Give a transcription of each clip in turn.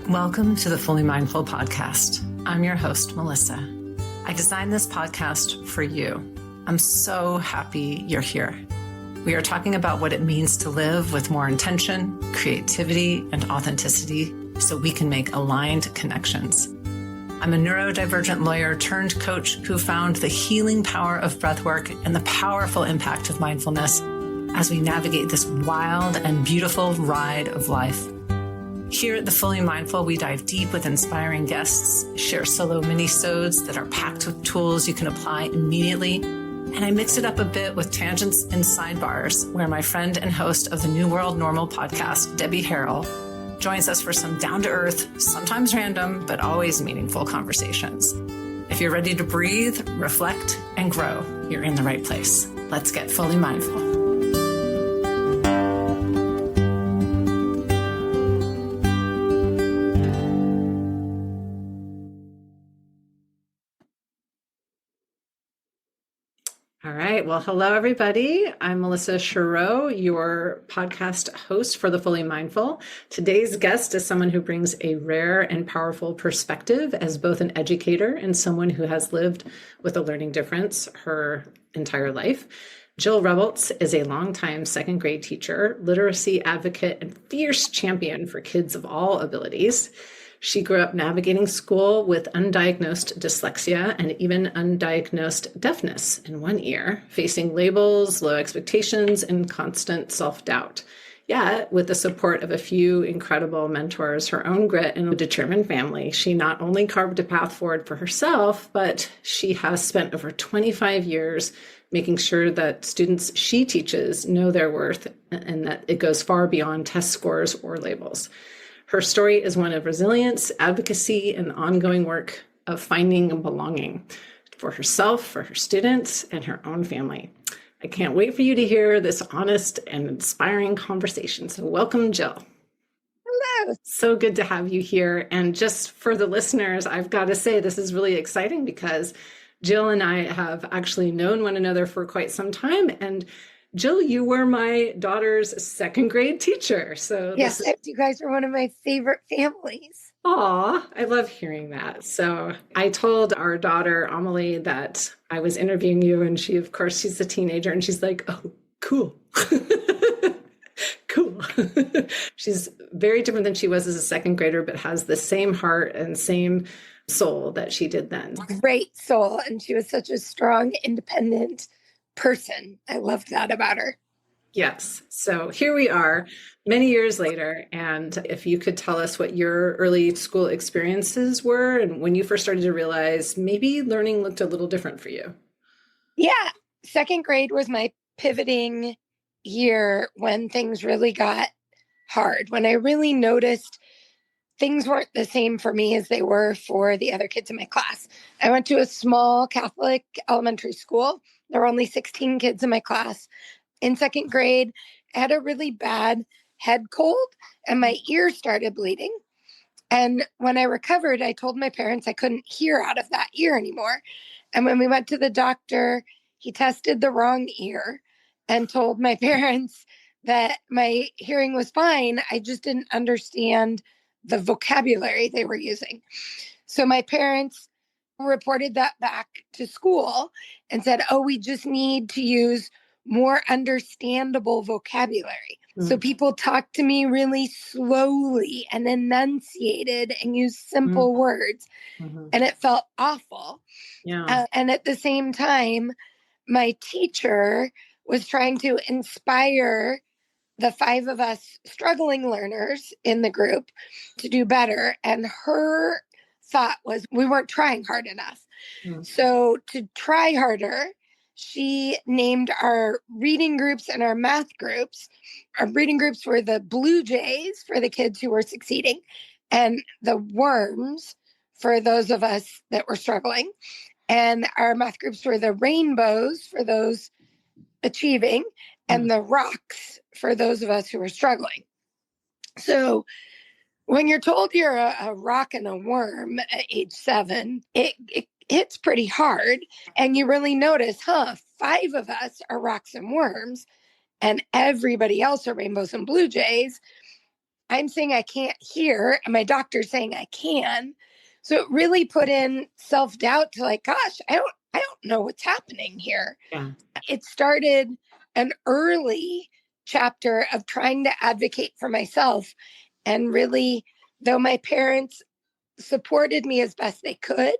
Welcome to the Fully Mindful podcast. I'm your host, Melissa. I designed this podcast for you. I'm so happy you're here. We are talking about what it means to live with more intention, creativity, and authenticity so we can make aligned connections. I'm a neurodivergent lawyer turned coach who found the healing power of breathwork and the powerful impact of mindfulness as we navigate this wild and beautiful ride of life. Here at The Fully Mindful, we dive deep with inspiring guests, share solo mini-sodes that are packed with tools you can apply immediately, and I mix it up a bit with tangents and sidebars where my friend and host of the New World Normal podcast, Debbie Harrell, joins us for some down-to-earth, sometimes random, but always meaningful conversations. If you're ready to breathe, reflect, and grow, you're in the right place. Let's get fully mindful. All right. Well, hello, everybody. I'm Melissa Chureau, your podcast host for The Fully Mindful. Today's guest is someone who brings a rare and powerful perspective as both an educator and someone who has lived with a learning difference her entire life. Jill Rebholz is a longtime second grade teacher, literacy advocate, and fierce champion for kids of all abilities. She grew up navigating school with undiagnosed dyslexia and even undiagnosed deafness in one ear, facing labels, low expectations, and constant self-doubt. Yet, with the support of a few incredible mentors, her own grit, and a determined family, she not only carved a path forward for herself, but she has spent over 25 years making sure that students she teaches know their worth and that it goes far beyond test scores or labels. Her story is one of resilience, advocacy, and ongoing work of finding a belonging for herself, for her students, and her own family. I can't wait for you to hear this honest and inspiring conversation. So welcome, Jill. Hello. So good to have you here. And just for the listeners, I've got to say this is really exciting because Jill and I have actually known one another for quite some time. And Jill, you were my daughter's second grade teacher. So yes, you guys are one of my favorite families. Aw, I love hearing that. So I told our daughter, Amelie, that I was interviewing you, and she, of course, she's a teenager, and she's like, oh, cool. Cool. She's very different than she was as a second grader, but has the same heart and same soul that she did then. Great soul. And she was such a strong, independent person. I loved that about her. Yes. So here we are many years later. And if you could tell us what your early school experiences were and when you first started to realize maybe learning looked a little different for you. Yeah. Second grade was my pivoting year when things really got hard, when I really noticed things weren't the same for me as they were for the other kids in my class. I went to a small Catholic elementary school. There were only 16 kids in my class. In second grade, I had a really bad head cold and my ear started bleeding. And when I recovered, I told my parents I couldn't hear out of that ear anymore. And when we went to the doctor, he tested the wrong ear and told my parents that my hearing was fine. I just didn't understand the vocabulary they were using. So my parents reported that back to school and said, oh, we just need to use more understandable vocabulary. So people talked to me really slowly and enunciated and used simple words. And it felt awful. Yeah. And at the same time, my teacher was trying to inspire the 5 of us struggling learners in the group to do better. And her thought was we weren't trying hard enough. So to try harder, she named our reading groups and our math groups. Our reading groups were the Blue Jays for the kids who were succeeding and the Worms for those of us that were struggling. And our math groups were the Rainbows for those achieving and the Rocks for those of us who were struggling. So when you're told you're a rock and a worm at age 7, it hits pretty hard. And you really notice, 5 of us are rocks and worms and everybody else are rainbows and blue jays. I'm saying I can't hear, and my doctor's saying I can. So it really put in self-doubt to like, gosh, I don't know what's happening here. Yeah. It started an early chapter of trying to advocate for myself. And really, though my parents supported me as best they could,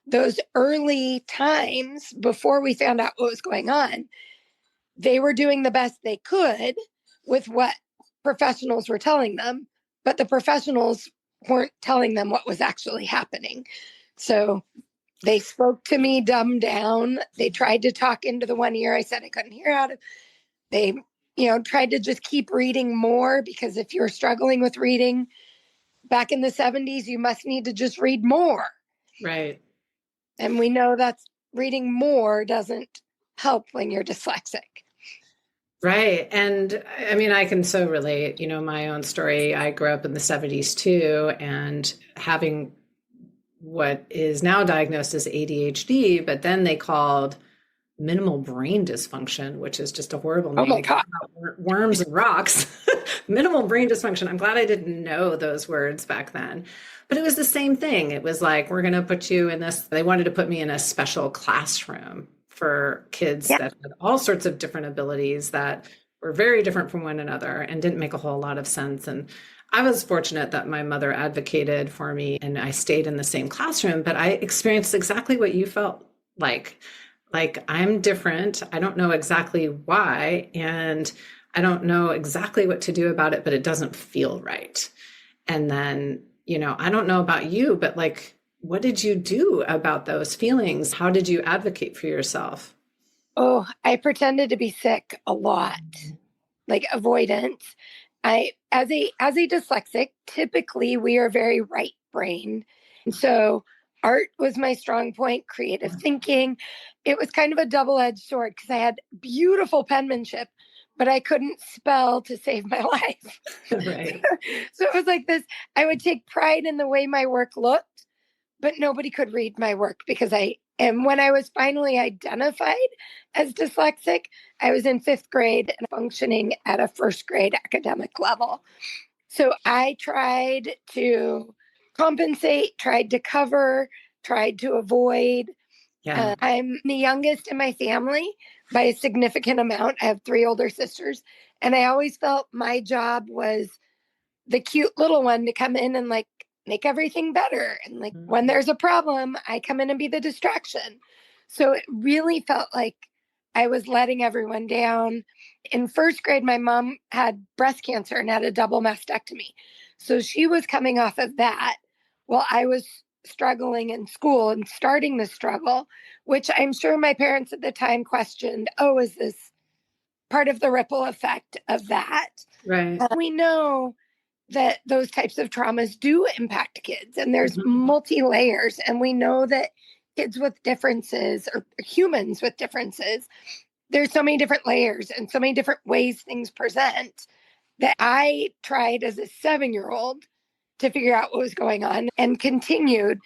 those early times before we found out what was going on, they were doing the best they could with what professionals were telling them, but the professionals weren't telling them what was actually happening. So they spoke to me dumbed down. They tried to talk into the one ear I said I couldn't hear out of. They, tried to just keep reading more, because if you're struggling with reading back in the 70s, you must need to just read more. Right. And we know that reading more doesn't help when you're dyslexic. Right. And I mean, I can so relate, my own story. I grew up in the 70s too, and having what is now diagnosed as ADHD, but then they called minimal brain dysfunction, which is just a horrible name. Oh my God. Worms and rocks. Minimal brain dysfunction. I'm glad I didn't know those words back then. But it was the same thing. It was like, we're going to put you in this. They wanted to put me in a special classroom for kids that had all sorts of different abilities that were very different from one another and didn't make a whole lot of sense. And I was fortunate that my mother advocated for me and I stayed in the same classroom, but I experienced exactly what you felt like. Like, I'm different. I don't know exactly why, and I don't know exactly what to do about it, but it doesn't feel right. And then, I don't know about you, but like, what did you do about those feelings? How did you advocate for yourself? Oh, I pretended to be sick a lot, like avoidance. As a dyslexic, typically we are very right brained. And so art was my strong point, creative thinking. It was kind of a double-edged sword because I had beautiful penmanship, but I couldn't spell to save my life. Right. So it was like this, I would take pride in the way my work looked, but nobody could read my work and when I was finally identified as dyslexic, I was in 5th grade and functioning at a 1st grade academic level. So I tried to compensate, tried to cover, tried to avoid. Yeah. I'm the youngest in my family by a significant amount. I have 3 older sisters, and I always felt my job was the cute little one to come in and like make everything better. And like when there's a problem, I come in and be the distraction. So it really felt like I was letting everyone down. In 1st grade, my mom had breast cancer and had a double mastectomy. So she was coming off of that while I was struggling in school and starting the struggle, which I'm sure my parents at the time questioned, oh, is this part of the ripple effect of that? Right. We know that those types of traumas do impact kids, and there's multi layers. And we know that kids with differences, or humans with differences, there's so many different layers and so many different ways things present, that I tried as a 7-year-old to figure out what was going on and continued.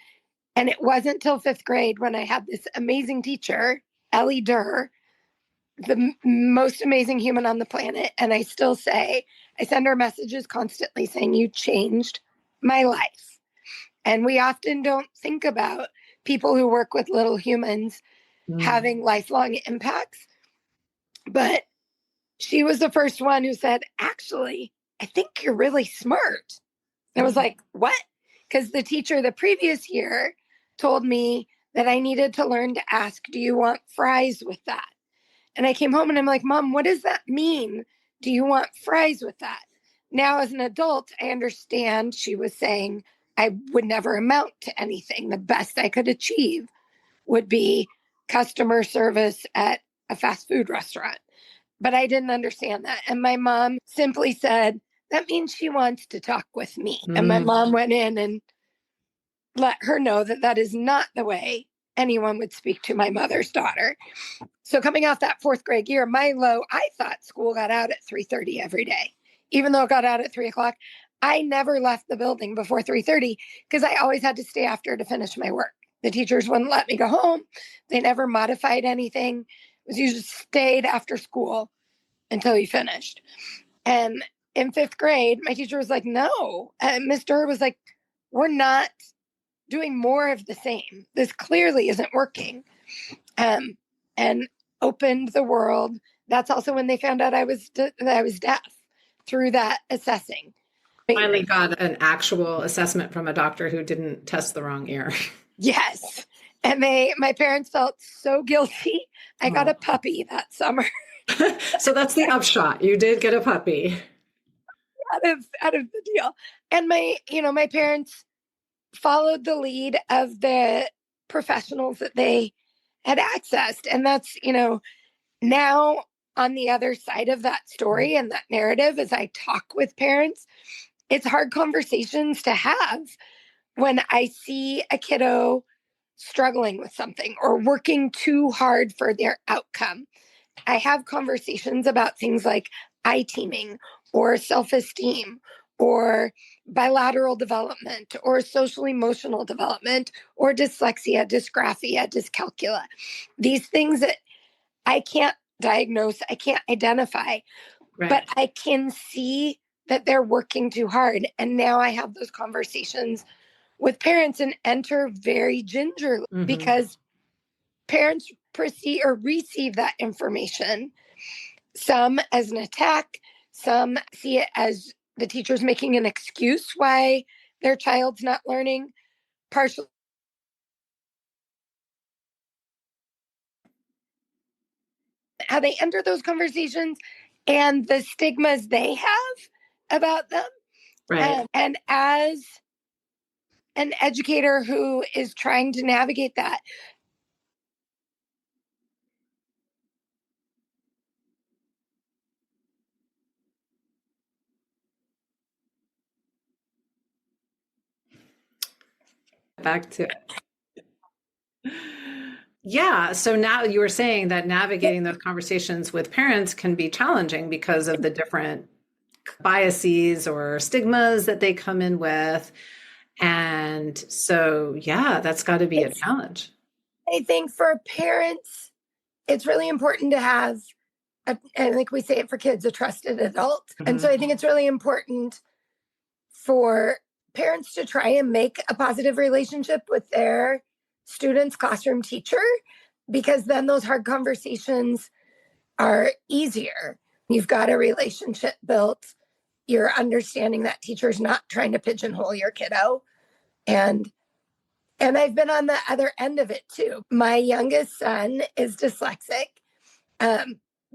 And it wasn't till 5th grade when I had this amazing teacher, Ellie Durr, the most amazing human on the planet. And I still say, I send her messages constantly saying, you changed my life. And we often don't think about people who work with little humans having lifelong impacts. But she was the first one who said, actually, I think you're really smart. And I was like, what? Because the teacher the previous year told me that I needed to learn to ask, do you want fries with that? And I came home and I'm like, Mom, what does that mean? Do you want fries with that? Now, as an adult, I understand she was saying I would never amount to anything. The best I could achieve would be customer service at a fast food restaurant. But I didn't understand that. And my mom simply said, that means she wants to talk with me. And my mom went in and let her know that that is not the way anyone would speak to my mother's daughter. So coming off that 4th grade year, I thought school got out at 3:30 every day. Even though it got out at 3:00, I never left the building before 3:30 because I always had to stay after to finish my work. The teachers wouldn't let me go home. They never modified anything. It was usually stayed after school until you finished. And in fifth grade, my teacher was like, no. And Mr. was like, we're not doing more of the same. This clearly isn't working. And opened the world. That's also when they found out that I was deaf through that assessing. Finally got an actual assessment from a doctor who didn't test the wrong ear. Yes. And my parents felt so guilty. I got a puppy that summer. So that's the upshot. You did get a puppy. out of the deal. And my parents followed the lead of the professionals that they had accessed. And that's, now on the other side of that story and that narrative, as I talk with parents, it's hard conversations to have when I see a kiddo struggling with something or working too hard for their outcome. I have conversations about things like eye teaming or self-esteem or bilateral development or social emotional development or dyslexia, dysgraphia, dyscalculia. These things that I can't diagnose, I can't identify, Right. but I can see that they're working too hard. And now I have those conversations with parents and enter very gingerly because parents receive that information, some as an attack, some see it as the teacher's making an excuse why their child's not learning, partially how they enter those conversations and the stigmas they have about them. Right. And as an educator who is trying to navigate that, Back to Yeah. So now you were saying that navigating those conversations with parents can be challenging because of the different biases or stigmas that they come in with. And so, yeah, that's got to be a challenge. I think for parents, it's really important to have, I think we say it for kids, a trusted adult. And so I think it's really important for parents to try and make a positive relationship with their student's classroom teacher, because then those hard conversations are easier. You've got a relationship built. You're understanding that teacher's not trying to pigeonhole your kiddo. And I've been on the other end of it too. My youngest son is dyslexic.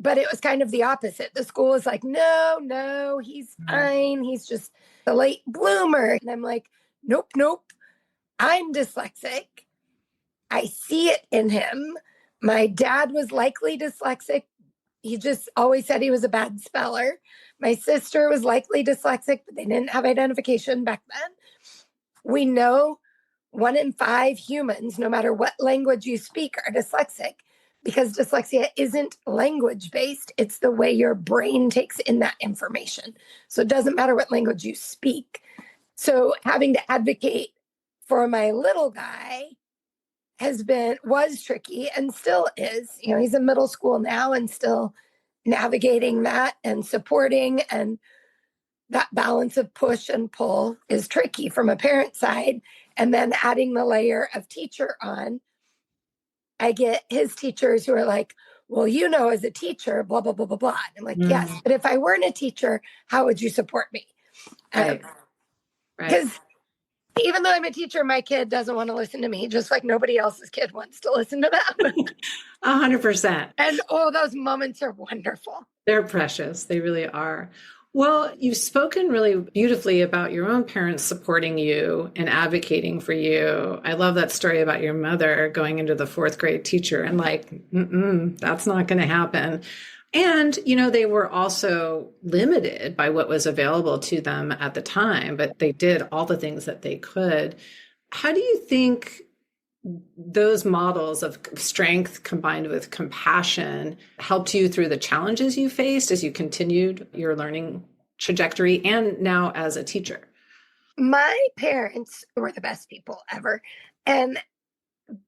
But it was kind of the opposite. The school was like, no, he's fine. He's just a late bloomer. And I'm like, nope. I'm dyslexic. I see it in him. My dad was likely dyslexic. He just always said he was a bad speller. My sister was likely dyslexic, but they didn't have identification back then. We know 1 in 5 humans, no matter what language you speak, are dyslexic, because dyslexia isn't language-based. It's the way your brain takes in that information. So it doesn't matter what language you speak. So having to advocate for my little guy was tricky and still is. He's in middle school now and still navigating that and supporting, and that balance of push and pull is tricky from a parent side. And then adding the layer of teacher on, I get his teachers who are like, well, as a teacher, blah, blah, blah, blah, blah. I'm like, yes, but if I weren't a teacher, how would you support me? Right. Because even though I'm a teacher, my kid doesn't want to listen to me, just like nobody else's kid wants to listen to them. 100%. And those moments are wonderful. They're precious. They really are. Well, you've spoken really beautifully about your own parents supporting you and advocating for you. I love that story about your mother going into the 4th grade teacher and like, that's not going to happen. And, they were also limited by what was available to them at the time, but they did all the things that they could. How do you think those models of strength combined with compassion helped you through the challenges you faced as you continued your learning trajectory and now as a teacher? My parents were the best people ever. And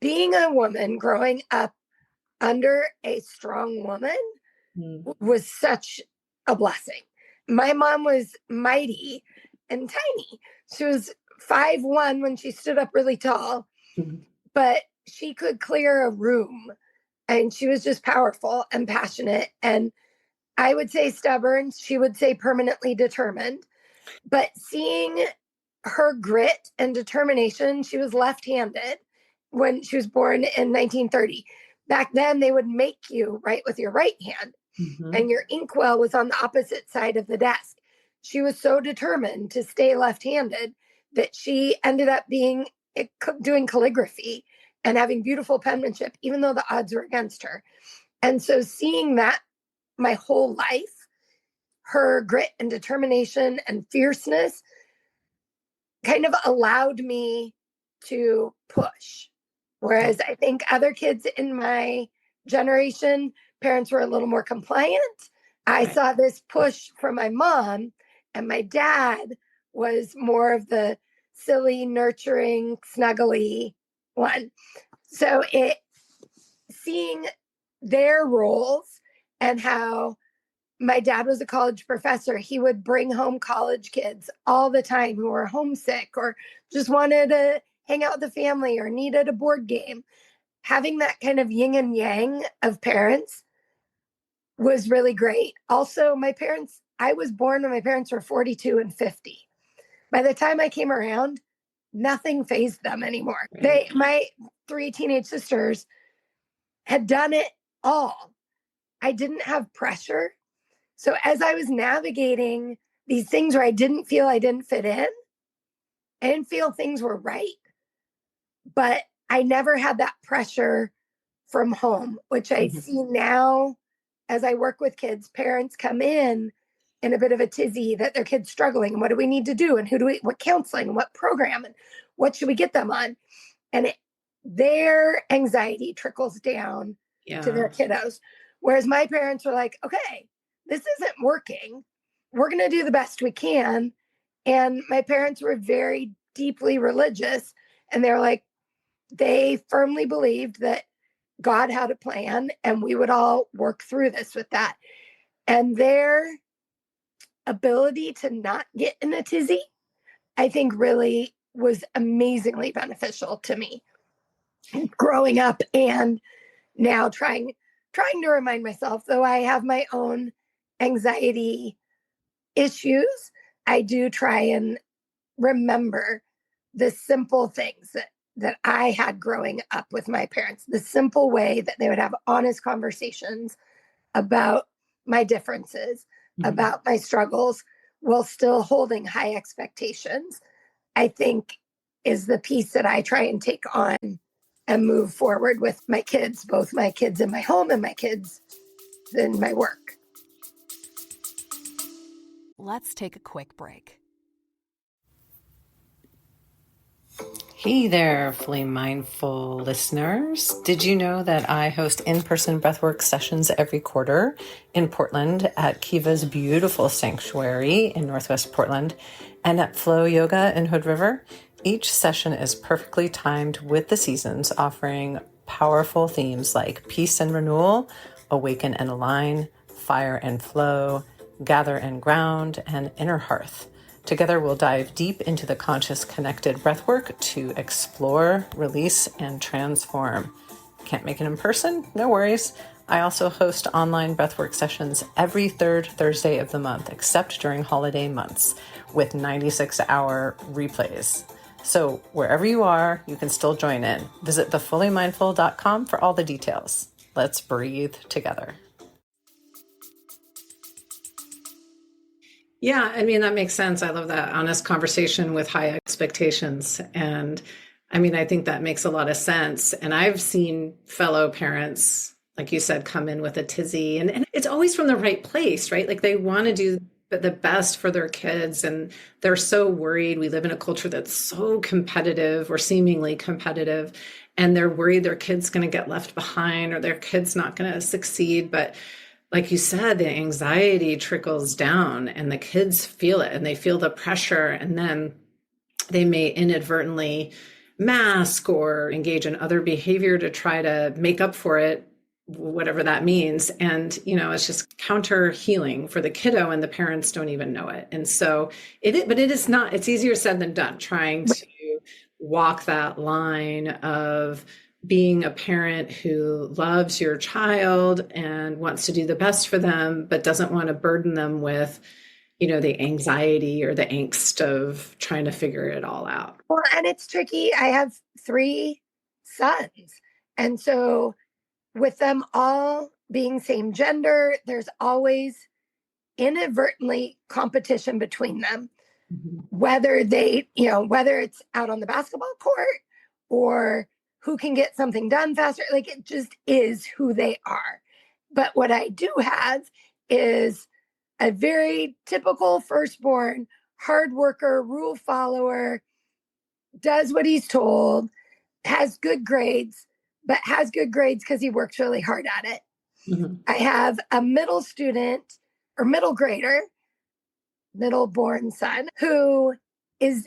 being a woman growing up under a strong woman was such a blessing. my mom was mighty and tiny. She was 5'1" when she stood up really tall, but she could clear a room, and she was just powerful and passionate. And I would say stubborn. She would say permanently determined. But seeing her grit and determination, she was left-handed when she was born in 1930. Back then, they would make you write with your right hand, and your inkwell was on the opposite side of the desk. She was so determined to stay left-handed that she ended up doing calligraphy and having beautiful penmanship, even though the odds were against her. And so seeing that my whole life, her grit and determination and fierceness kind of allowed me to push. Whereas I think other kids in my generation, parents were a little more compliant. I saw this push from my mom, and my dad was more of the silly, nurturing, snuggly one. So seeing their roles and how my dad was a college professor, he would bring home college kids all the time who were homesick or just wanted to hang out with the family or needed a board game. Having that kind of yin and yang of parents was really great. Also, I was born when my parents were 42 and 50. By the time I came around, nothing fazed them anymore. My 3 teenage sisters had done it all. I didn't have pressure. So as I was navigating these things where I didn't feel I didn't fit in, I didn't feel things were right, but I never had that pressure from home, which I see now as I work with kids. Parents come in a bit of a tizzy that their kid's struggling, and what do we need to do, and what counseling, and what program, and what should we get them on? And their anxiety trickles down to their kiddos. Whereas my parents were like, okay, this isn't working. We're going to do the best we can. And my parents were very deeply religious, and they're like, they firmly believed that God had a plan and we would all work through this with that. And their ability to not get in a tizzy, I think, really was amazingly beneficial to me growing up, and now trying to remind myself, though I have my own anxiety issues, I do try and remember the simple things that I had growing up with my parents, the simple way that they would have honest conversations about my differences, about my struggles, while still holding high expectations, I think is the piece that I try and take on and move forward with my kids, both my kids in my home and my kids in my work. Let's take a quick break. Hey there, fully mindful listeners. Did you know that I host in-person breathwork sessions every quarter in Portland at Kiva's beautiful sanctuary in Northwest Portland and at Flow Yoga in Hood River? Each session is perfectly timed with the seasons, offering powerful themes like peace and renewal, awaken and align, fire and flow, gather and ground, and inner hearth. Together, we'll dive deep into the conscious connected breathwork to explore, release, and transform. Can't make it in person? No worries. I also host online breathwork sessions every third Thursday of the month, except during holiday months, with 96-hour replays. So wherever you are, you can still join in. Visit thefullymindful.com for all the details. Let's breathe together. Yeah, I mean, that makes sense. I love that honest conversation with high expectations. And I mean, I think that makes a lot of sense. And I've seen fellow parents, like you said, come in with a tizzy, and it's always from the right place, right? Like they want to do the best for their kids, and they're so worried. We live in a culture that's so competitive or seemingly competitive, and they're worried their kid's going to get left behind or their kid's not going to succeed. But like you said, the anxiety trickles down and the kids feel it, and they feel the pressure, and then they may inadvertently mask or engage in other behavior to try to make up for it whatever that means. And, it's just counter healing for the kiddo, and the parents don't even know it. And so but it is not, it's easier said than done, trying to walk that line of being a parent who loves your child and wants to do the best for them, but doesn't want to burden them with, the anxiety or the angst of trying to figure it all out. Well, and it's tricky. I have 3 sons. And so with them all being same gender, there's always inadvertently competition between them, whether whether it's out on the basketball court or who can get something done faster. Like, it just is who they are. But what I do have is a very typical firstborn, hard worker, rule follower, does what he's told, has good grades, but has good grades because he works really hard at it. Mm-hmm. I have a middle student or middle grader, middle-born son, who is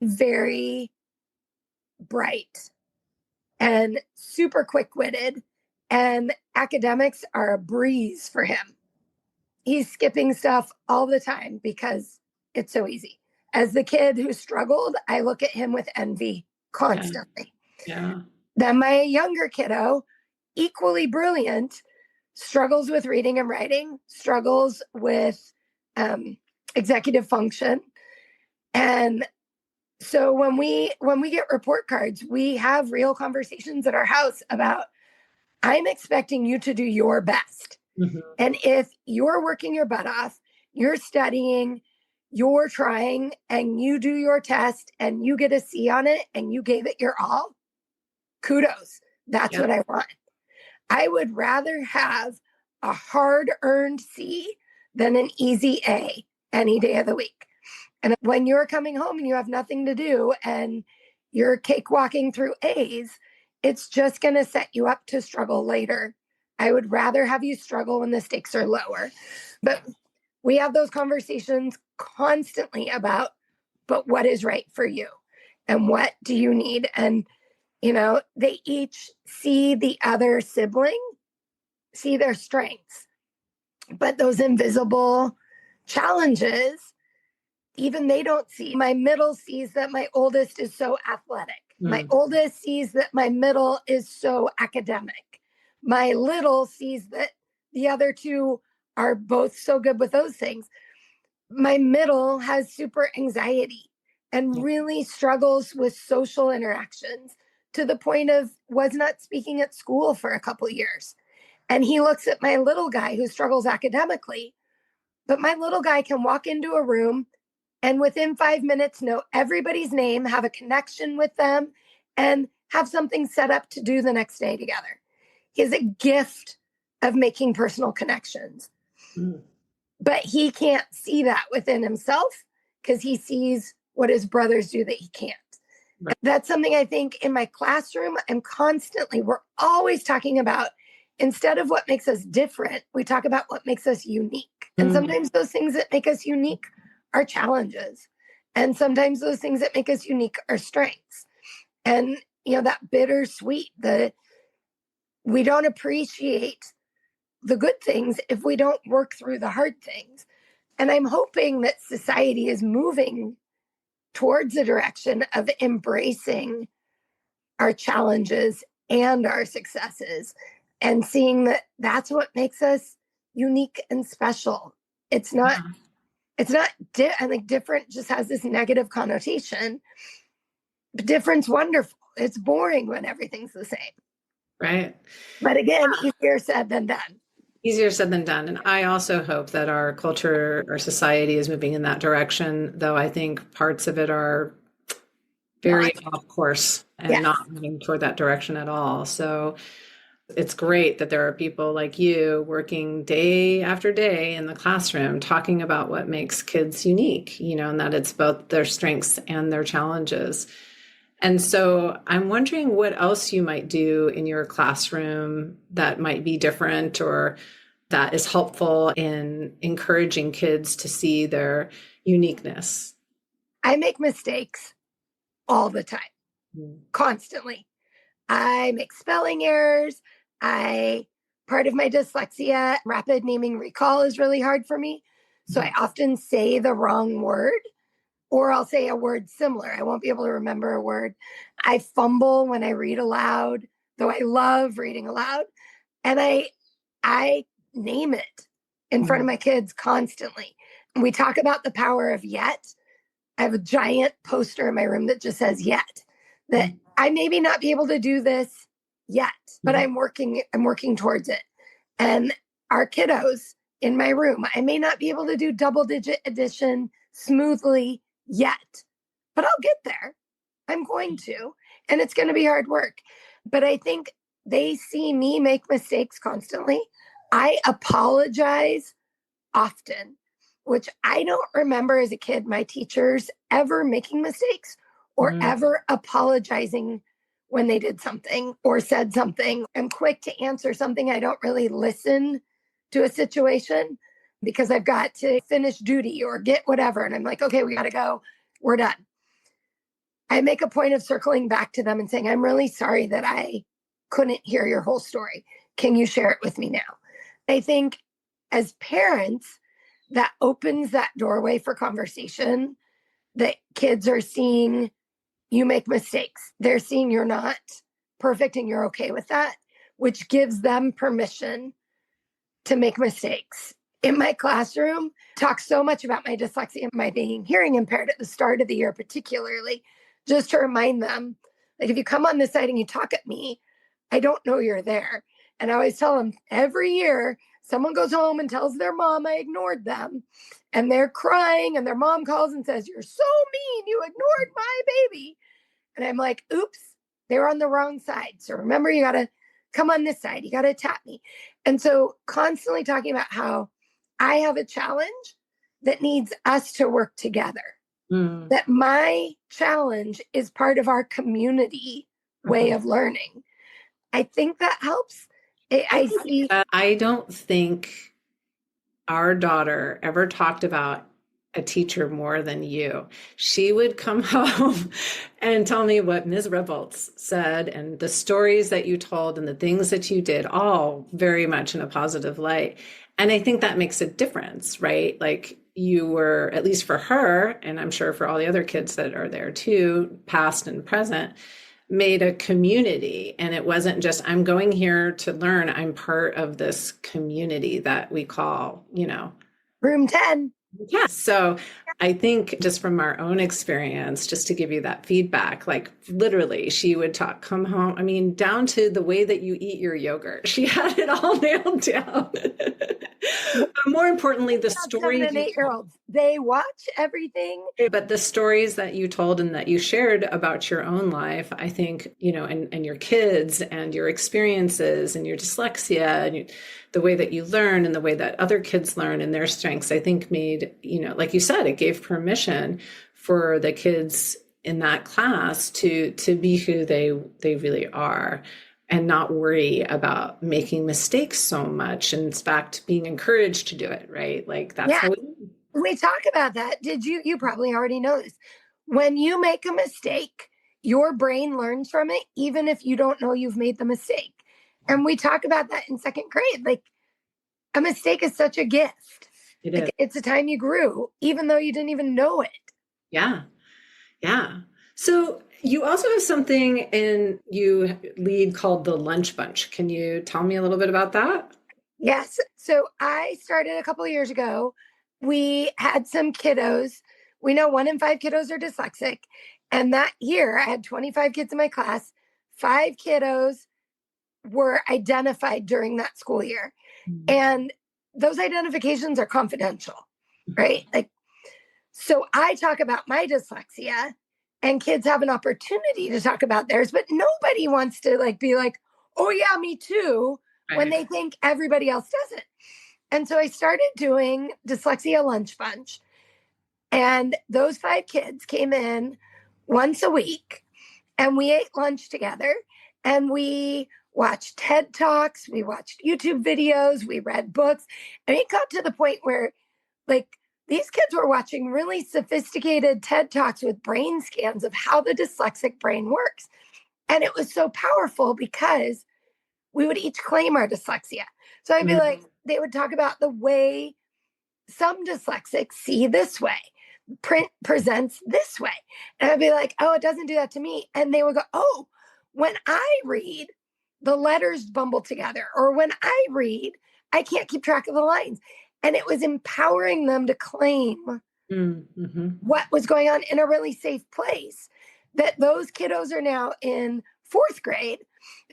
very bright and super quick-witted, and academics are a breeze for him. He's skipping stuff all the time because it's so easy. As the kid who struggled, I look at him with envy constantly. Yeah. Then my younger kiddo, equally brilliant, struggles with reading and writing, struggles with executive function. And so when we get report cards, we have real conversations at our house about, I'm expecting you to do your best. Mm-hmm. And if you're working your butt off, you're studying, you're trying, and you do your test and you get a C on it and you gave it your all, kudos. That's what I want. I would rather have a hard-earned C than an easy A any day of the week. And when you're coming home and you have nothing to do and you're cakewalking through A's, it's just going to set you up to struggle later. I would rather have you struggle when the stakes are lower. But we have those conversations constantly about, but what is right for you? And what do you need? And, they each see the other sibling, see their strengths. But those invisible challenges, even they don't see. My middle sees that my oldest is so athletic. My oldest sees that my middle is so academic. My little sees that the other 2 are both so good with those things. My middle has super anxiety and really struggles with social interactions to the point of was not speaking at school for a couple years. And he looks at my little guy who struggles academically, but my little guy can walk into a room and within 5 minutes know everybody's name, have a connection with them, and have something set up to do the next day together. He has a gift of making personal connections. But he can't see that within himself because he sees what his brothers do that he can't. Right. That's something I think in my classroom, we're always talking about, instead of what makes us different, we talk about what makes us unique. And sometimes those things that make us unique are challenges. And sometimes those things that make us unique are strengths. And, that bittersweet, we don't appreciate the good things if we don't work through the hard things. And I'm hoping that society is moving towards a direction of embracing our challenges and our successes and seeing that that's what makes us unique and special. It's not, I think different just has this negative connotation. But different's wonderful. It's boring when everything's the same. Right. But again, easier said than done. Easier said than done. And I also hope that our culture, our society is moving in that direction, though I think parts of it are very off course and not moving toward that direction at all. So it's great that there are people like you working day after day in the classroom talking about what makes kids unique, and that it's both their strengths and their challenges. And so I'm wondering what else you might do in your classroom that might be different or that is helpful in encouraging kids to see their uniqueness. I make mistakes all the time, constantly. I make spelling errors. I Part of my dyslexia, rapid naming recall is really hard for me. So I often say the wrong word, or I'll say a word similar. I won't be able to remember a word. I fumble when I read aloud, though I love reading aloud. And I name it in front of my kids constantly. We talk about the power of yet. I have a giant poster in my room that just says yet, that I maybe not be able to do this yet, but I'm working towards it. And our kiddos in my room, I may not be able to do double digit addition smoothly yet, but I'll get there. I'm going to, and it's going to be hard work. But I think they see me make mistakes constantly. I apologize often, which I don't remember as a kid, my teachers ever making mistakes or ever apologizing when they did something or said something. I'm quick to answer something. I don't really listen to a situation because I've got to finish duty or get whatever. And I'm like, okay, we got to go. We're done. I make a point of circling back to them and saying, I'm really sorry that I couldn't hear your whole story. Can you share it with me now? I think as parents, that opens that doorway for conversation, that kids are seeing you make mistakes. They're seeing you're not perfect and you're okay with that, which gives them permission to make mistakes. In my classroom, talk so much about my dyslexia and my being hearing impaired at the start of the year, particularly, just to remind them that if you come on this side and you talk at me, I don't know you're there. And I always tell them every year, someone goes home and tells their mom I ignored them, and they're crying, and their mom calls and says, you're so mean, you ignored my baby. And I'm like, oops, they're on the wrong side. So remember, you got to come on this side. You got to tap me. And so constantly talking about how I have a challenge that needs us to work together. That my challenge is part of our community way of learning. I think that helps. I don't think our daughter ever talked about a teacher more than you. She would come home and tell me what Ms. Rebholz said and the stories that you told and the things that you did, all very much in a positive light. And I think that makes a difference, right? Like you were, at least for her, and I'm sure for all the other kids that are there too, past and present, made a community. And it wasn't just, I'm going here to learn. I'm part of this community that we call, Room 10. Yeah. So I think just from our own experience, just to give you that feedback, like literally she would come home. I mean, down to the way that you eat your yogurt. She had it all nailed down. But more importantly, the story. 7 and 8-year-olds, they watch everything. But the stories that you told and that you shared about your own life, I think, and your kids and your experiences and your dyslexia and the way that you learn and the way that other kids learn and their strengths, I think made, like you said, it gave permission for the kids in that class to be who they really are and not worry about making mistakes so much. And in fact, being encouraged to do it, right? Like that's how we talk about that. You probably already know this. When you make a mistake, your brain learns from it, even if you don't know you've made the mistake. And we talk about that in second grade. Like a mistake is such a gift. It's a time you grew, even though you didn't even know it. Yeah. Yeah. So you also have something you lead called the Lunch Bunch. Can you tell me a little bit about that? Yes. So I started a couple of years ago. We had some kiddos. We know 1 in 5 kiddos are dyslexic. And that year I had 25 kids in my class. 5 kiddos were identified during that school year. And those identifications are confidential, right? So I talk about my dyslexia and kids have an opportunity to talk about theirs, but nobody wants to be like, oh yeah, me too, right, when they think everybody else does it. And so I started doing Dyslexia Lunch Bunch. And those 5 kids came in once a week and we ate lunch together and we watched TED Talks, we watched YouTube videos, we read books. And it got to the point where these kids were watching really sophisticated TED Talks with brain scans of how the dyslexic brain works. And it was so powerful because we would each claim our dyslexia. So I'd be like, they would talk about the way some dyslexics see this way, print presents this way. And I'd be like, oh, it doesn't do that to me. And they would go, oh, when I read, the letters bumble together. Or when I read, I can't keep track of the lines. And it was empowering them to claim what was going on in a really safe place. That those kiddos are now in fourth grade.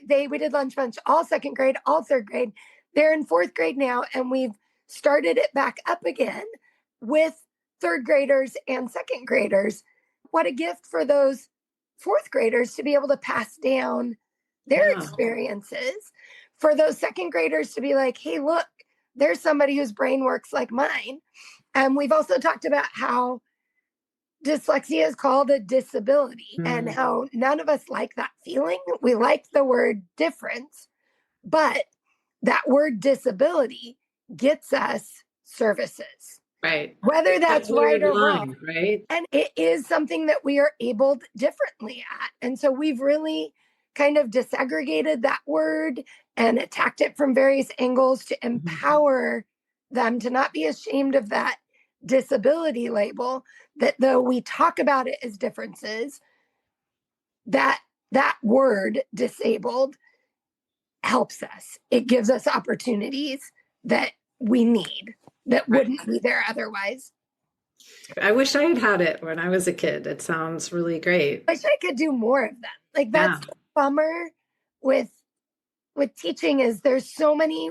We did lunch bunch all second grade, all third grade. They're in fourth grade now, and we've started it back up again with third graders and second graders. What a gift for those fourth graders to be able to pass down their experiences, for those second graders to be like, hey, look, there's somebody whose brain works like mine. And we've also talked about how dyslexia is called a disability and how none of us like that feeling. We like the word difference, but that word disability gets us services. Right. Whether that's right or wrong. Right. And it is something that we are abled differently at. And so we've really kind of disaggregated that word and attacked it from various angles to empower them to not be ashamed of that disability label, that though we talk about it as differences, that word disabled helps us. It gives us opportunities that we need that wouldn't be there otherwise. I wish I had had it when I was a kid. It sounds really great. I wish I could do more of that. Like that's the bummer with teaching, is there's so many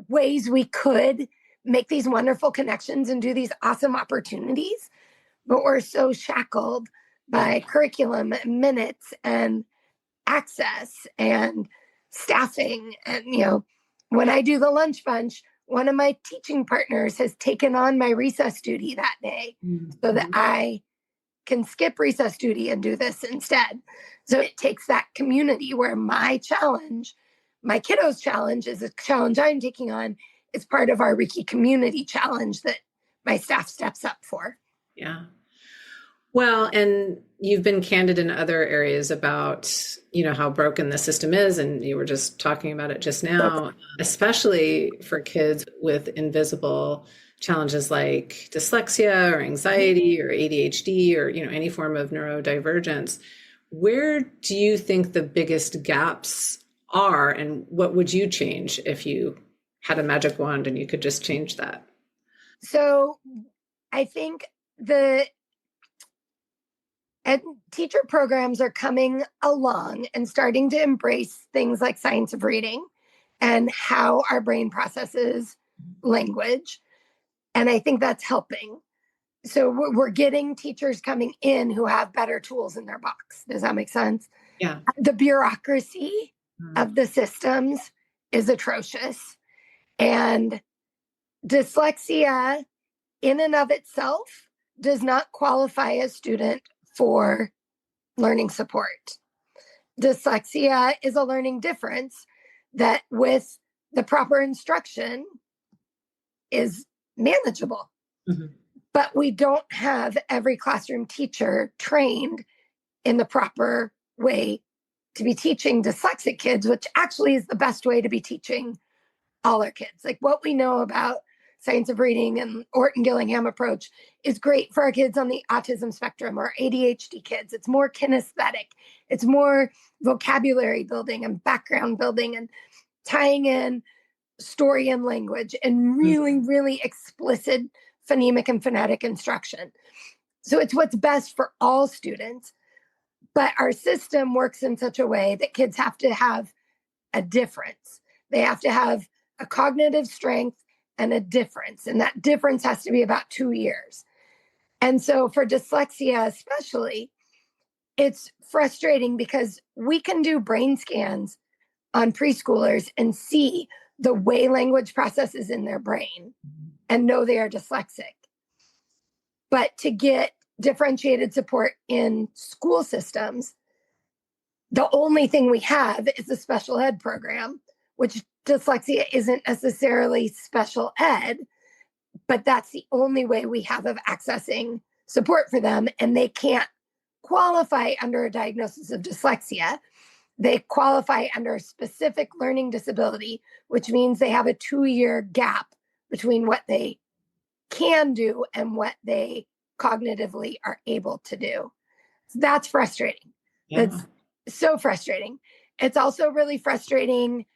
ways we could make these wonderful connections and do these awesome opportunities, but we're so shackled by curriculum and minutes and access and staffing. And, when I do the lunch bunch, one of my teaching partners has taken on my recess duty that day so that I can skip recess duty and do this instead. So it takes that community where my challenge, my kiddos' challenge, is a challenge I'm taking on. It's part of our Riki community challenge that my staff steps up for. Yeah. Well, and you've been candid in other areas about, how broken the system is. And you were just talking about it just now, especially for kids with invisible challenges like dyslexia or anxiety or ADHD or, any form of neurodivergence. Where do you think the biggest gaps are, and what would you change if you had a magic wand and you could just change that? So I think teacher programs are coming along and starting to embrace things like science of reading and how our brain processes language. And I think that's helping. So we're getting teachers coming in who have better tools in their box. Does that make sense? Yeah. The bureaucracy of the systems is atrocious. And dyslexia in and of itself does not qualify a student for learning support. Dyslexia is a learning difference that with the proper instruction is manageable. But we don't have every classroom teacher trained in the proper way to be teaching dyslexic kids, which actually is the best way to be teaching all our kids. Like what we know about science of reading and Orton-Gillingham approach is great for our kids on the autism spectrum or ADHD kids. It's more kinesthetic. It's more vocabulary building and background building and tying in story and language and really, really explicit phonemic and phonetic instruction. So it's what's best for all students. But our system works in such a way that kids have to have a difference. They have to have a cognitive strength and a difference. And that difference has to be about 2 years. And so for dyslexia especially, it's frustrating because we can do brain scans on preschoolers and see the way language processes in their brain and know they are dyslexic. But to get differentiated support in school systems, the only thing we have is the special ed program, which dyslexia isn't necessarily special ed, but that's the only way we have of accessing support for them. And they can't qualify under a diagnosis of dyslexia they qualify under a specific learning disability, which means they have a 2-year gap between what they can do and what they cognitively are able to do. So that's frustrating. Yeah. That's so frustrating. It's also really frustrating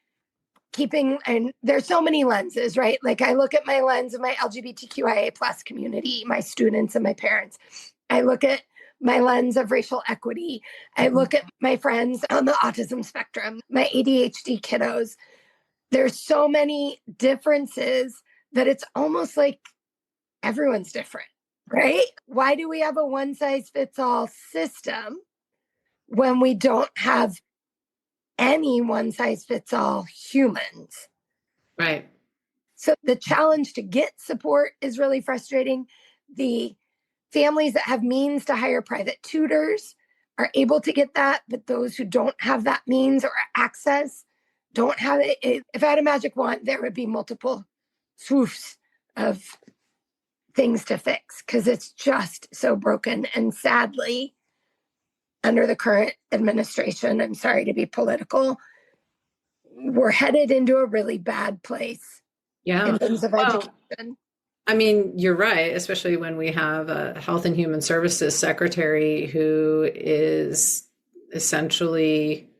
and there's so many lenses, right? Like I look at my lens of my LGBTQIA plus community, my students and my parents. I look at my lens of racial equity. I look at my friends on the autism spectrum, my ADHD kiddos. There's so many differences that it's almost like everyone's different, right? Why do we have a one size fits all system when we don't have any one size fits all humans? Right. So the challenge to get support is really frustrating. The families that have means to hire private tutors are able to get that, but those who don't have that means or access don't have it. If I had a magic wand, there would be multiple swoofs of things to fix because it's just so broken. And sadly, under the current administration, I'm sorry to be political, we're headed into a really bad place in terms of education. I mean, you're right, especially when we have a Health and Human Services secretary who is essentially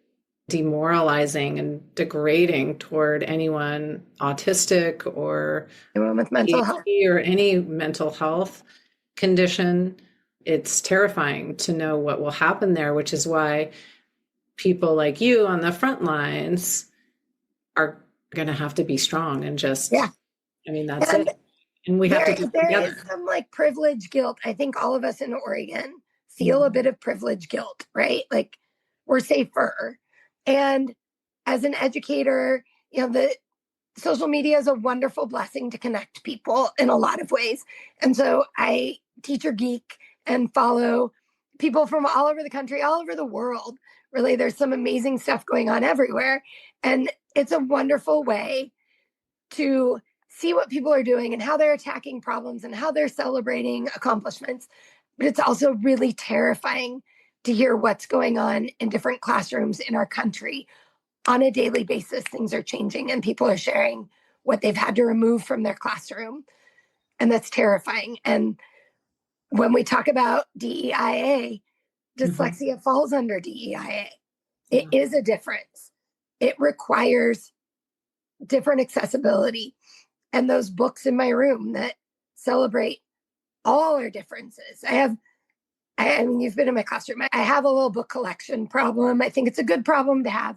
demoralizing and degrading toward anyone autistic or anyone with mental health or any mental health condition. It's terrifying to know what will happen there, which is why people like you on the front lines are going to have to be strong and just, I mean, that's it. And we have to do it together. There is some like privilege guilt. I think all of us in Oregon feel a bit of privilege guilt, right? Like we're safer. And as an educator, the social media is a wonderful blessing to connect people in a lot of ways. And so I teacher geek and follow people from all over the country, all over the world. Really, there's some amazing stuff going on everywhere. And it's a wonderful way to see what people are doing and how they're attacking problems and how they're celebrating accomplishments. But it's also really terrifying to hear what's going on in different classrooms in our country. On a daily basis, things are changing and people are sharing what they've had to remove from their classroom. And that's terrifying. And when we talk about DEIA, dyslexia falls under DEIA. It is a difference. It requires different accessibility. And those books in my room that celebrate all our differences. I mean, you've been in my classroom. I have a little book collection problem. I think it's a good problem to have.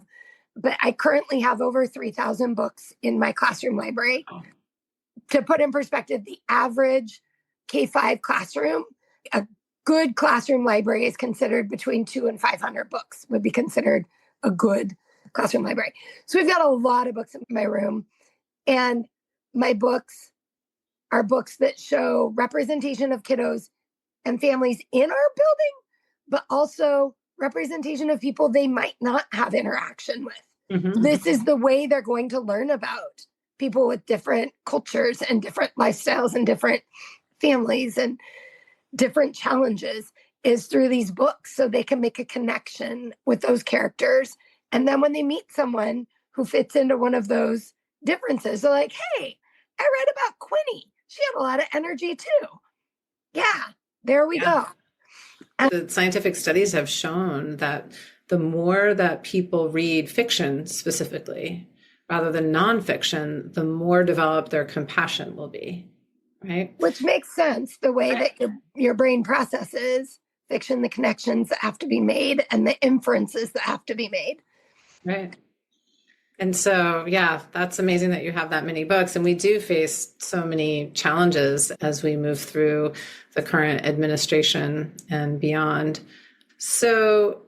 But I currently have over 3,000 books in my classroom library. To put in perspective, the average K-5 classroom, a good classroom library is considered between 200 and 500 books would be considered a good classroom library. So we've got a lot of books in my room. And my books are books that show representation of kiddos and families in our building, but also representation of people they might not have interaction with. This is the way they're going to learn about people with different cultures and different lifestyles and different families and different challenges is through these books so they can make a connection with those characters. And then when they meet someone who fits into one of those differences, they're like, hey, I read about Quinny. She had a lot of energy too. Yeah, there we go. The scientific studies have shown that the more that people read fiction specifically, rather than nonfiction, the more developed their compassion will be, right? Which makes sense, the way that your brain processes fiction, the connections that have to be made and the inferences that have to be made. Right. And so, yeah, that's amazing that you have that many books. And we do face so many challenges as we move through the current administration and beyond. So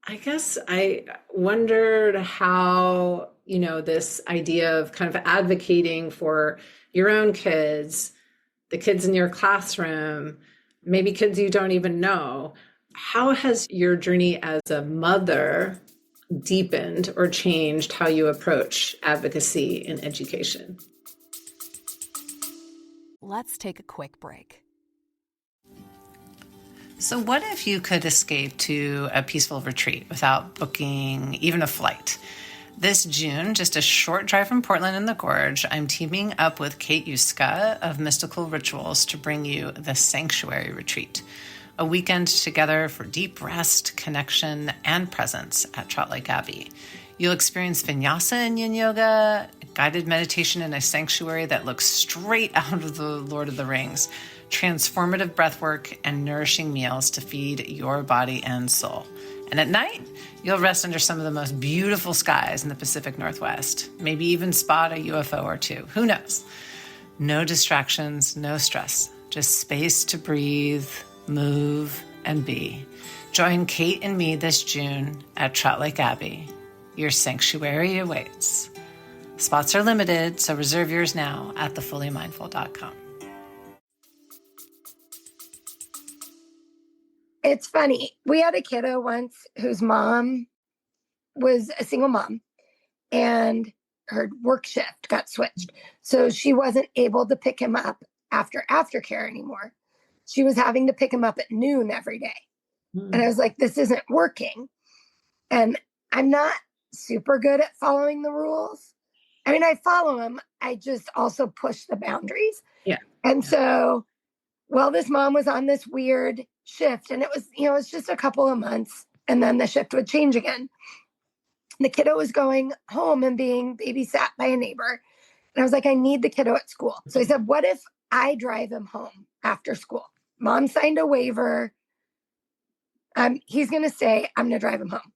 I guess I wondered how, this idea of kind of advocating for your own kids, the kids in your classroom, maybe kids you don't even know, how has your journey as a mother deepened or changed how you approach advocacy in education? Let's take a quick break. So what if you could escape to a peaceful retreat without booking even a flight? This June, just a short drive from Portland in the Gorge, I'm teaming up with Kate Yuska of Mystical Rituals to bring you the Sanctuary Retreat, a weekend together for deep rest, connection, and presence at Trout Lake Abbey. You'll experience vinyasa and yin yoga, guided meditation in a sanctuary that looks straight out of the Lord of the Rings, transformative breathwork, and nourishing meals to feed your body and soul. And at night, you'll rest under some of the most beautiful skies in the Pacific Northwest, maybe even spot a UFO or two. Who knows? No distractions, no stress, just space to breathe, move, and be. Join Kate and me this June at Trout Lake Abbey. Your sanctuary awaits. Spots are limited, so reserve yours now at thefullymindful.com. It's funny. We had a kiddo once whose mom was a single mom and her work shift got switched. So she wasn't able to pick him up after aftercare anymore. She was having to pick him up at noon every day. And I was like, this isn't working. And I'm not super good at following the rules. I mean, I follow them. I just also push the boundaries. Yeah. And so, well, this mom was on this weird shift and it was just a couple of months and then the shift would change again. The kiddo was going home and being babysat by a neighbor. And I was like, I need the kiddo at school. So I said, what if I drive him home after school? Mom signed a waiver. He's going to say, I'm going to drive him home.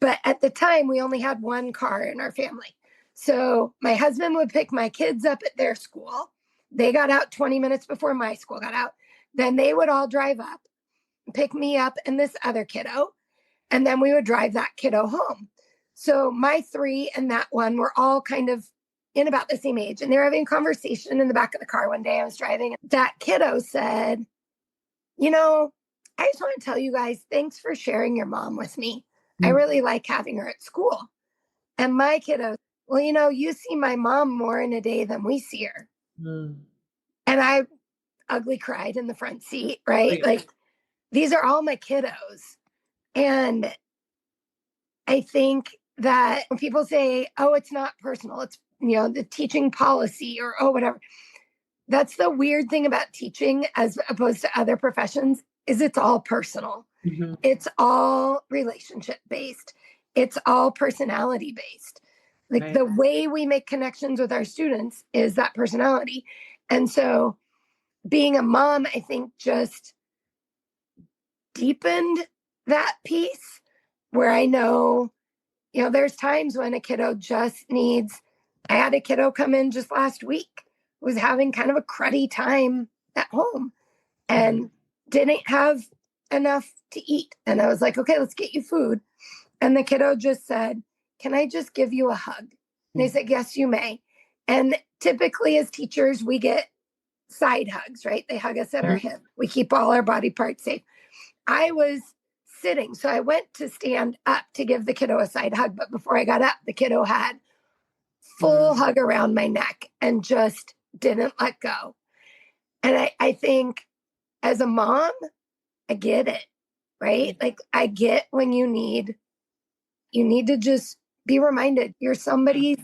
But at the time, we only had one car in our family. So my husband would pick my kids up at their school. They got out 20 minutes before my school got out. Then they would all drive up, pick me up and this other kiddo. And then we would drive that kiddo home. So my three and that one were all kind of in about the same age. And they were having a conversation in the back of the car one day. I was driving. That kiddo said, I just want to tell you guys, thanks for sharing your mom with me. I really like having her at school. And my kiddo, well, you see my mom more in a day than we see her. And I ugly cried in the front seat, right? Yeah. Like, these are all my kiddos. And I think that when people say, oh, it's not personal, it's, the teaching policy or, oh, whatever. That's the weird thing about teaching as opposed to other professions is it's all personal. Mm-hmm. It's all relationship based. It's all personality based. Like right. The way we make connections with our students is that personality. And so being a mom, I think just deepened that piece where I know, there's times when a kiddo just needs, I had a kiddo come in just last week, was having kind of a cruddy time at home and didn't have enough to eat. And I was like, okay, let's get you food. And the kiddo just said, can I just give you a hug? And they said, yes, you may. And typically as teachers, we get side hugs, right? They hug us at our hip. We keep all our body parts safe. I was sitting. So I went to stand up to give the kiddo a side hug. But before I got up, the kiddo had full hug around my neck and just didn't let go. And I think as a mom, I get it, right? Like I get when you need to just be reminded you're somebody's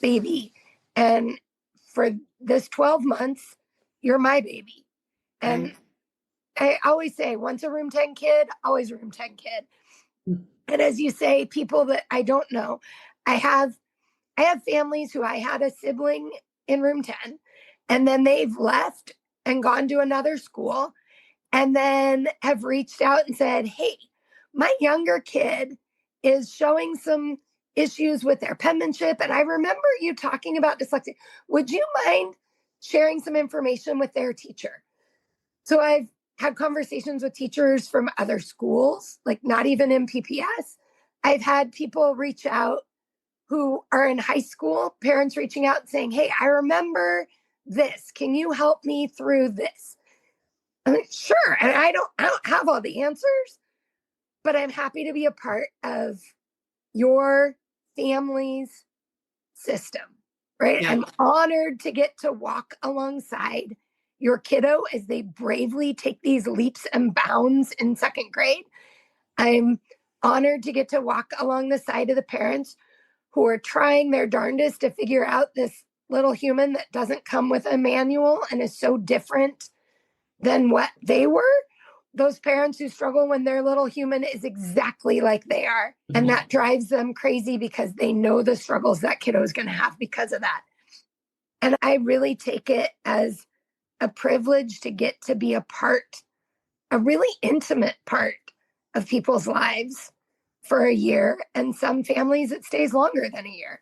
baby. And for this 12 months, you're my baby. And I always say, once a room 10 kid, always a room 10 kid. And as you say, people that I don't know, I have families who I had a sibling in room 10, and then they've left and gone to another school, and then have reached out and said, hey, my younger kid is showing some issues with their penmanship. And I remember you talking about dyslexia. Would you mind sharing some information with their teacher? So I've had conversations with teachers from other schools, like not even in PPS. I've had people reach out who are in high school, parents reaching out and saying, hey, I remember this. Can you help me through this? I'm like, sure. And I don't have all the answers, but I'm happy to be a part of your family's system, right? Yeah. I'm honored to get to walk alongside your kiddo as they bravely take these leaps and bounds in second grade. I'm honored to get to walk along the side of the parents who are trying their darndest to figure out this little human that doesn't come with a manual and is so different than what they were. Those parents who struggle when their little human is exactly like they are. Mm-hmm. And that drives them crazy because they know the struggles that kiddo is going to have because of that. And I really take it as a privilege to get to be a really intimate part of people's lives for a year. And some families, it stays longer than a year.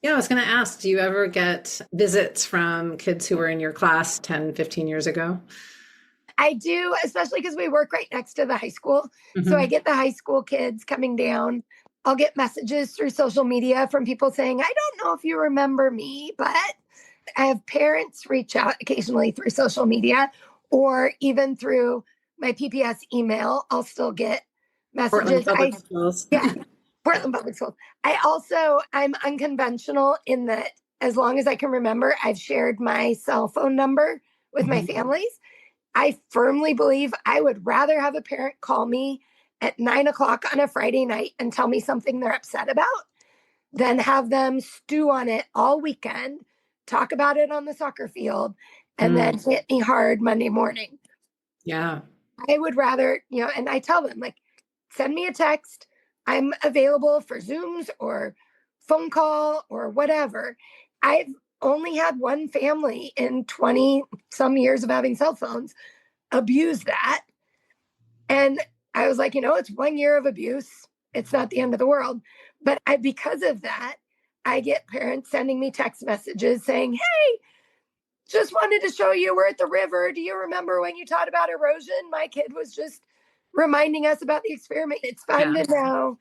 Yeah, I was going to ask, do you ever get visits from kids who were in your class 10, 15 years ago? I do, especially because we work right next to the high school. Mm-hmm. So I get the high school kids coming down. I'll get messages through social media from people saying, I don't know if you remember me, but I have parents reach out occasionally through social media or even through my PPS email. I'll still get messages. Portland Public Schools. Yeah, Portland Public Schools. I'm unconventional in that as long as I can remember, I've shared my cell phone number with my families. I firmly believe I would rather have a parent call me at 9:00 on a Friday night and tell me something they're upset about than have them stew on it all weekend, talk about it on the soccer field, and then hit me hard Monday morning. Yeah. I would rather, and I tell them, like, send me a text. I'm available for Zooms or phone call or whatever. I've only had one family in 20 some years of having cell phones abuse that. And I was like, it's 1 year of abuse. It's not the end of the world. But because of that, I get parents sending me text messages saying, hey, just wanted to show you we're at the river. Do you remember when you taught about erosion? My kid was just reminding us about the experiment. It's fun to know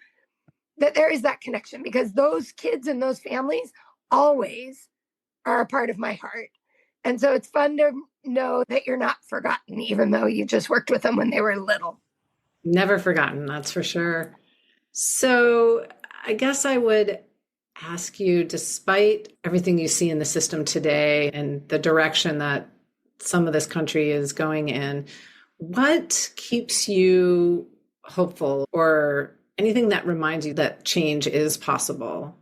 that there is that connection because those kids and those families always are a part of my heart. And so it's fun to know that you're not forgotten, even though you just worked with them when they were little. Never forgotten, that's for sure. So I guess I would ask you, despite everything you see in the system today and the direction that some of this country is going in, what keeps you hopeful or anything that reminds you that change is possible?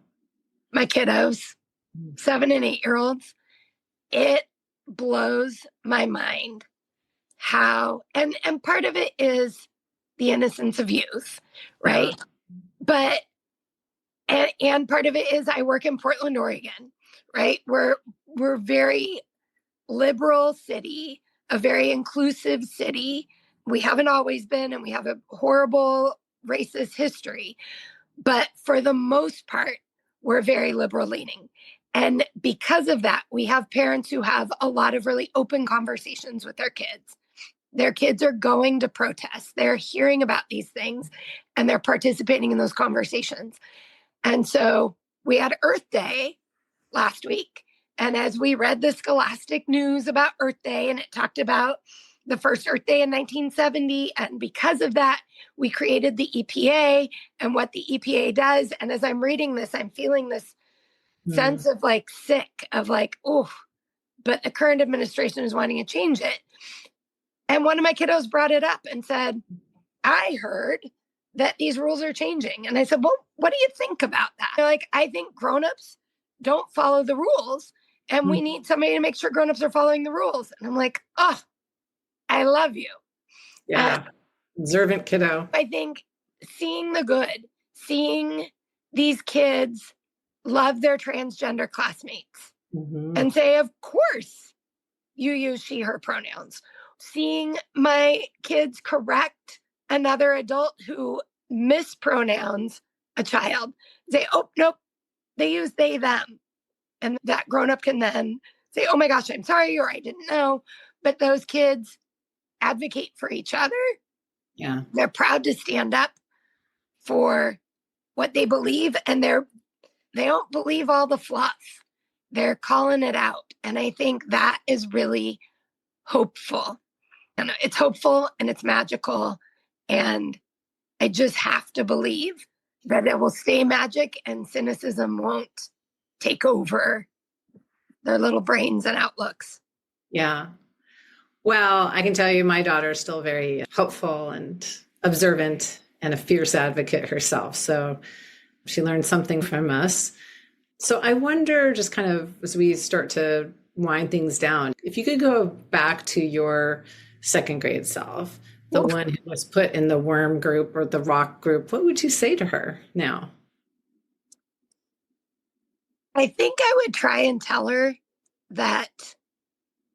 My kiddos, 7 and 8-year-olds, it blows my mind how, and part of it is the innocence of youth, right? Yeah. And part of it is I work in Portland, Oregon, right? We're very liberal city, a very inclusive city. We haven't always been, and we have a horrible racist history. But for the most part, we're very liberal leaning. And because of that, we have parents who have a lot of really open conversations with their kids. Their kids are going to protests. They're hearing about these things and they're participating in those conversations. And so we had Earth Day last week. And as we read the scholastic news about Earth Day, and it talked about the first Earth Day in 1970. And because of that, we created the EPA and what the EPA does. And as I'm reading this, I'm feeling this sense of like sick, of like, oh, but the current administration is wanting to change it. And one of my kiddos brought it up and said, I heard that these rules are changing. And I said, well, what do you think about that? They're like, I think grownups don't follow the rules. And we need somebody to make sure grownups are following the rules. And I'm like, oh, I love you. Yeah. Observant kiddo. I think seeing the good, seeing these kids love their transgender classmates and say, of course you use she, her pronouns. Seeing my kids correct another adult who mispronouns a child, say, oh, nope, they use they, them. And that grown-up can then say, oh my gosh, I'm sorry, or I didn't know. But those kids advocate for each other. Yeah. They're proud to stand up for what they believe, and they don't believe all the fluff. They're calling it out. And I think that is really hopeful. And it's hopeful and it's magical. And I just have to believe that it will stay magic and cynicism won't take over their little brains and outlooks. Yeah. Well, I can tell you my daughter is still very helpful and observant and a fierce advocate herself. So she learned something from us. So I wonder, just kind of as we start to wind things down, if you could go back to your second grade self, the one who was put in the worm group or the rock group, what would you say to her now? I think I would try and tell her that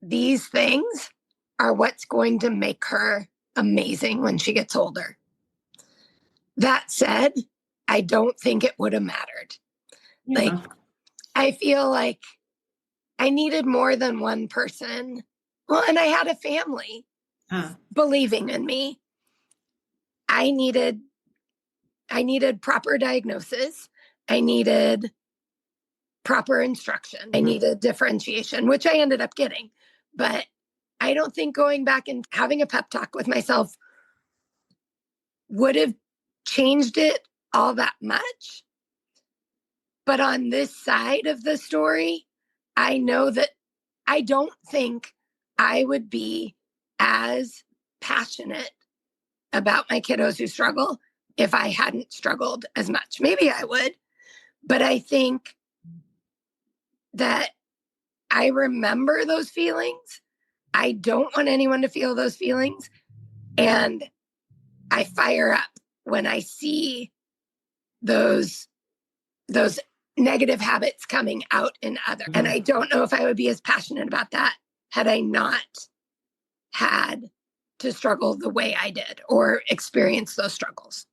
these things are what's going to make her amazing when she gets older. That said, I don't think it would have mattered. Yeah. Like, I feel like I needed more than one person. Well, and I had a family believing in me. I needed proper diagnosis. I needed proper instruction. I needed differentiation, which I ended up getting. But I don't think going back and having a pep talk with myself would have changed it all that much. But on this side of the story, I know that I don't think I would be as passionate about my kiddos who struggle if I hadn't struggled as much. Maybe I would, but I think that I remember those feelings. I don't want anyone to feel those feelings. And I fire up when I see those negative habits coming out in others. And I don't know if I would be as passionate about that had I not had to struggle the way I did or experience those struggles.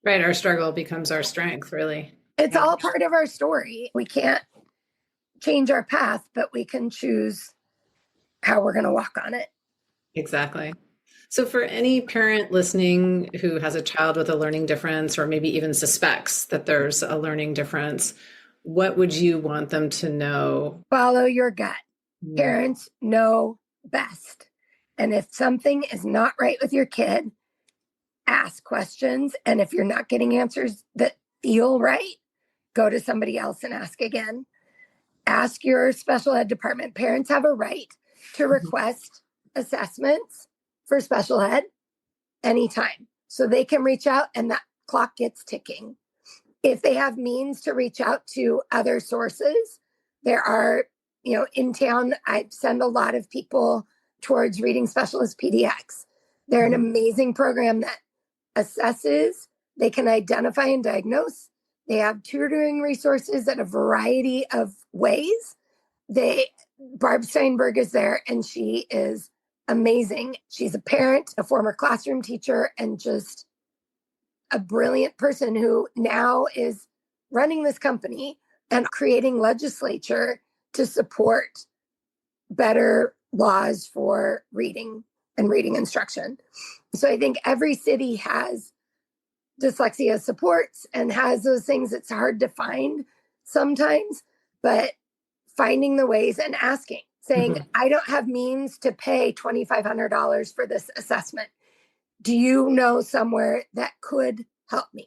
Right. Our struggle becomes our strength, really. It's all part of our story. We can't change our path, but we can choose how we're going to walk on it. Exactly. So for any parent listening who has a child with a learning difference or maybe even suspects that there's a learning difference, what would you want them to know? Follow your gut. Parents know best. And if something is not right with your kid, ask questions. And if you're not getting answers that feel right, go to somebody else and ask again. Ask your special ed department. Parents have a right to request assessments for special ed anytime. So they can reach out and that clock gets ticking. If they have means to reach out to other sources, there are, in town, I send a lot of people towards Reading Specialist PDX. They're an amazing program that assesses, they can identify and diagnose. They have tutoring resources in a variety of ways. Barb Steinberg is there and she is amazing. She's a parent, a former classroom teacher, and just a brilliant person who now is running this company and creating legislature to support better laws for reading and reading instruction. So I think every city has dyslexia supports and has those things. It's hard to find sometimes, but finding the ways and asking, saying, I don't have means to pay $2,500 for this assessment. Do you know somewhere that could help me?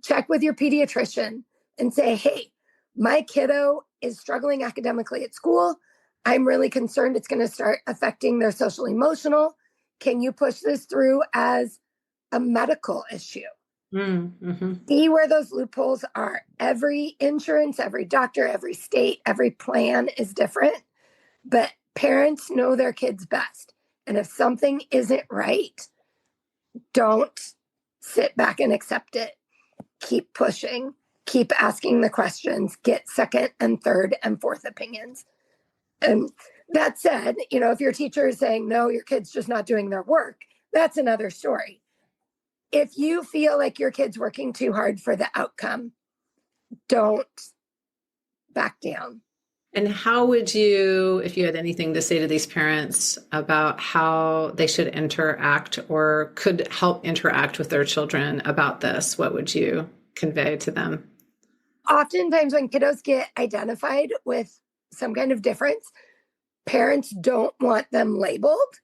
Check with your pediatrician and say, hey, my kiddo is struggling academically at school. I'm really concerned it's going to start affecting their social emotional. Can you push this through as a medical issue? See where those loopholes are. Every insurance, every doctor, every state, every plan is different, but parents know their kids best. And if something isn't right, don't sit back and accept it. Keep pushing, keep asking the questions, get second and third and fourth opinions. And that said, if your teacher is saying, no, your kid's just not doing their work, that's another story. If you feel like your kid's working too hard for the outcome, don't back down. And how would you, if you had anything to say to these parents about how they should interact or could help interact with their children about this, what would you convey to them? Oftentimes when kiddos get identified with some kind of difference, parents don't want them labeled.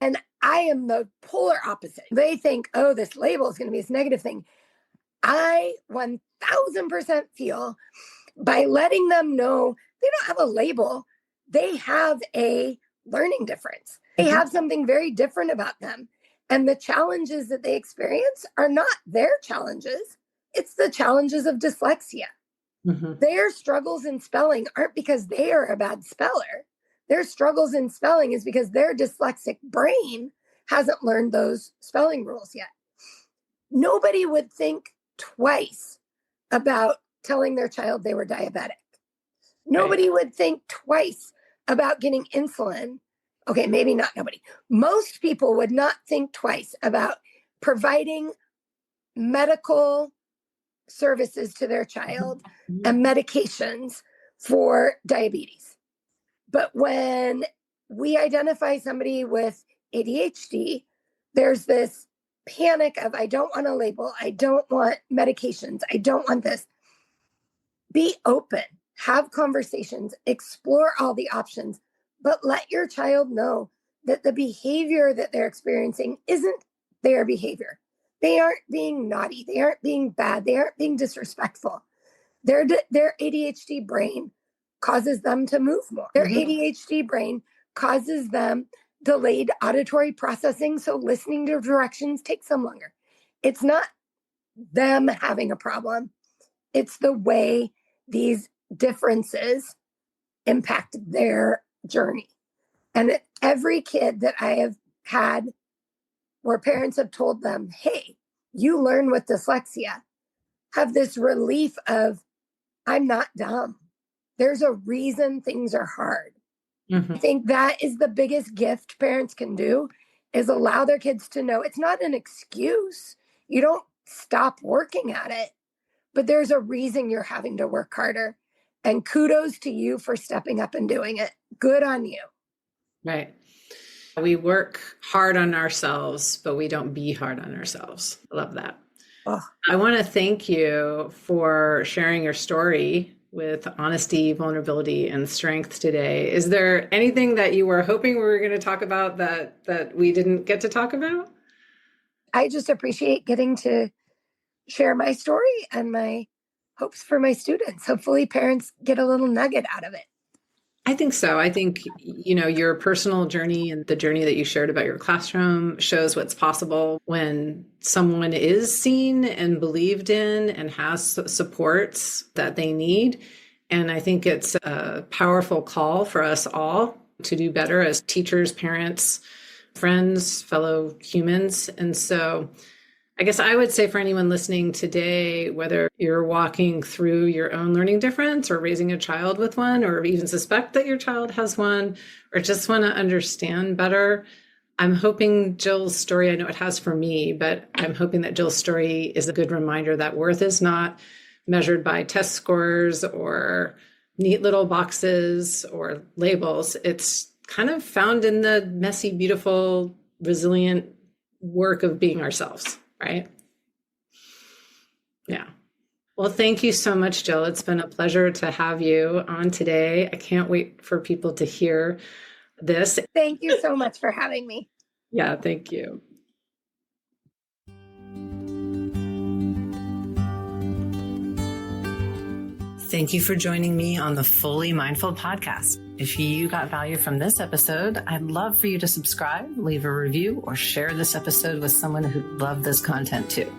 And I am the polar opposite. They think, oh, this label is going to be this negative thing. I 1000% feel by letting them know they don't have a label, they have a learning difference. They have something very different about them. And the challenges that they experience are not their challenges. It's the challenges of dyslexia. Mm-hmm. Their struggles in spelling aren't because they are a bad speller. Their struggles in spelling is because their dyslexic brain hasn't learned those spelling rules yet. Nobody would think twice about telling their child they were diabetic. Nobody would think twice about getting insulin. Okay, maybe not nobody. Most people would not think twice about providing medical services to their child and medications for diabetes. But when we identify somebody with ADHD, there's this panic of, I don't want a label, I don't want medications, I don't want this. Be open, have conversations, explore all the options, but let your child know that the behavior that they're experiencing isn't their behavior. They aren't being naughty, they aren't being bad, they aren't being disrespectful. Their ADHD brain causes them to move more. Their ADHD brain causes them delayed auditory processing, so listening to directions takes them longer. It's not them having a problem. It's the way these differences impact their journey. And every kid that I have had where parents have told them, hey, you learn with dyslexia, have this relief of, I'm not dumb. There's a reason things are hard. I think that is the biggest gift parents can do, is allow their kids to know it's not an excuse. You don't stop working at it, but there's a reason you're having to work harder. And kudos to you for stepping up and doing it. Good on you. Right. We work hard on ourselves, but we don't be hard on ourselves. I love that. Oh. I want to thank you for sharing your story with honesty, vulnerability, and strength today. Is there anything that you were hoping we were going to talk about that we didn't get to talk about? I just appreciate getting to share my story and my hopes for my students. Hopefully parents get a little nugget out of it. I think so. I think, your personal journey and the journey that you shared about your classroom shows what's possible when someone is seen and believed in and has supports that they need. And I think it's a powerful call for us all to do better as teachers, parents, friends, fellow humans. And so I guess I would say for anyone listening today, whether you're walking through your own learning difference or raising a child with one, or even suspect that your child has one, or just want to understand better, I'm hoping Jill's story, I know it has for me, but I'm hoping that Jill's story is a good reminder that worth is not measured by test scores or neat little boxes or labels. It's kind of found in the messy, beautiful, resilient work of being ourselves. Right? Yeah. Well, thank you so much, Jill. It's been a pleasure to have you on today. I can't wait for people to hear this. Thank you so much for having me. Yeah, thank you. Thank you for joining me on the Fully Mindful podcast. If you got value from this episode, I'd love for you to subscribe, leave a review, or share this episode with someone who'd love this content too.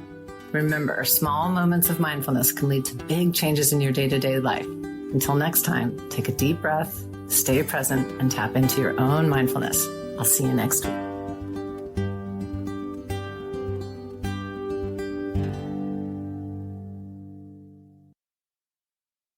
Remember, small moments of mindfulness can lead to big changes in your day-to-day life. Until next time, take a deep breath, stay present, and tap into your own mindfulness. I'll see you next week.